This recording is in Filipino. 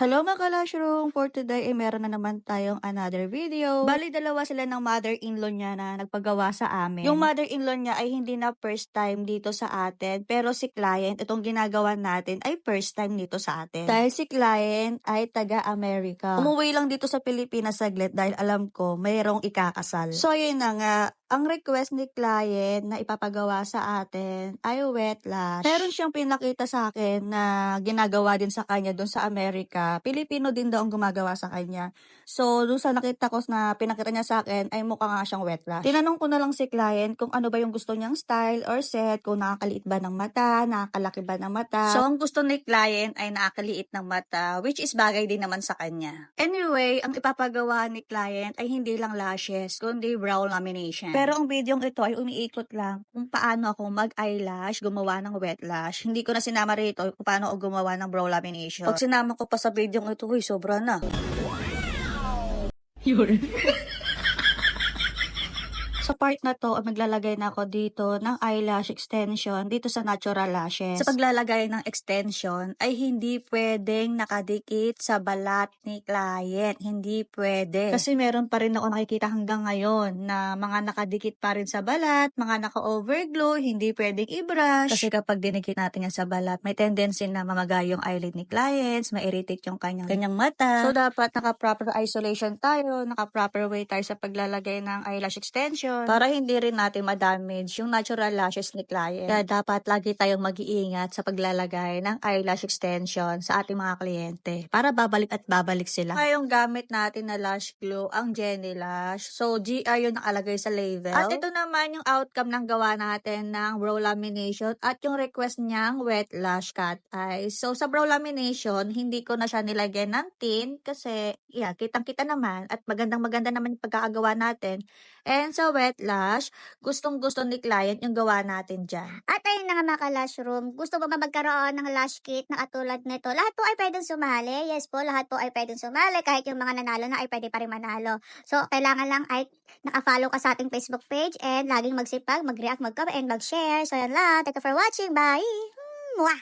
Hello mga ka-Lushroom! For today ay meron na naman tayong another video. Bali, dalawa sila ng mother-in-law niya na nagpagawa sa amin. Yung mother-in-law niya ay hindi na first time dito sa atin, pero si client, itong ginagawa natin ay first time dito sa atin. Dahil si client ay taga-Amerika. Umuwi lang dito sa Pilipinas saglit dahil alam ko mayroong ikakasal. So yun na nga, ang request ni client na ipapagawa sa atin ay wet lash. Meron siyang pinakita sa akin na ginagawa din sa kanya doon sa Amerika. Pilipino din daw ang gumagawa sa kanya. So, doon sa nakita ko na pinakita niya sa akin ay mukha nga siyang wet lash. Tinanong ko na lang si client kung ano ba yung gusto niyang style or set, kung nakakaliit ba ng mata, nakakalaki ba ng mata. So, ang gusto ni client ay nakakaliit ng mata, which is bagay din naman sa kanya. Anyway, ang ipapagawa ni client ay hindi lang lashes, kundi brow lamination. Pero ang video ito ay umiikot lang kung paano ako mag-eyelash, gumawa ng wet lash. Hindi ko na sinama rito kung paano ako gumawa ng brow lamination. Pag sinama ko pa sa video ito, uy, sobra na. Yun. Sa part na to, maglalagay na ako dito ng eyelash extension dito sa natural lashes. Sa paglalagay ng extension ay hindi pwedeng nakadikit sa balat ni client. Hindi pwede. Kasi meron pa rin ako nakikita hanggang ngayon na mga nakadikit pa rin sa balat, mga naka-overglow, hindi pwedeng i-brush. Kasi kapag dinikit natin yan sa balat, may tendency na mamagay yung eyelid ni clients, ma-irritate yung kanyang mata. So dapat naka-proper isolation tayo, naka-proper way tayo sa paglalagay ng eyelash extension para hindi rin natin ma-damage yung natural lashes ni client. Kaya dapat lagi tayong mag-iingat sa paglalagay ng eyelash extension sa ating mga kliyente para babalik at babalik sila. Ngayong gamit natin na lash glue ang Jenny Lash. So, GR yung nakalagay sa label. At ito naman yung outcome ng gawa natin ng brow lamination at yung request niyang wet lash cut eyes. So, sa brow lamination, hindi ko na siya nilagyan ng tint kasi, yeah, kitang-kita naman at magandang-maganda naman yung pagkakagawa natin. And sa wet lash, gustong-gusto ni client yung gawa natin dyan. At ayun na nga mga ka-Lushroom, gusto mo ba magkaroon ng lash kit na katulad nito? Lahat po ay pwedeng sumali. Yes po, lahat po ay pwedeng sumali. Kahit yung mga nanalo na ay pwede pa rin manalo. So, kailangan lang ay nakafollow ka sa ating Facebook page and laging magsipag, mag-react, mag-comment, and mag-share. So, yan lang. Thank you for watching. Bye! Mwah!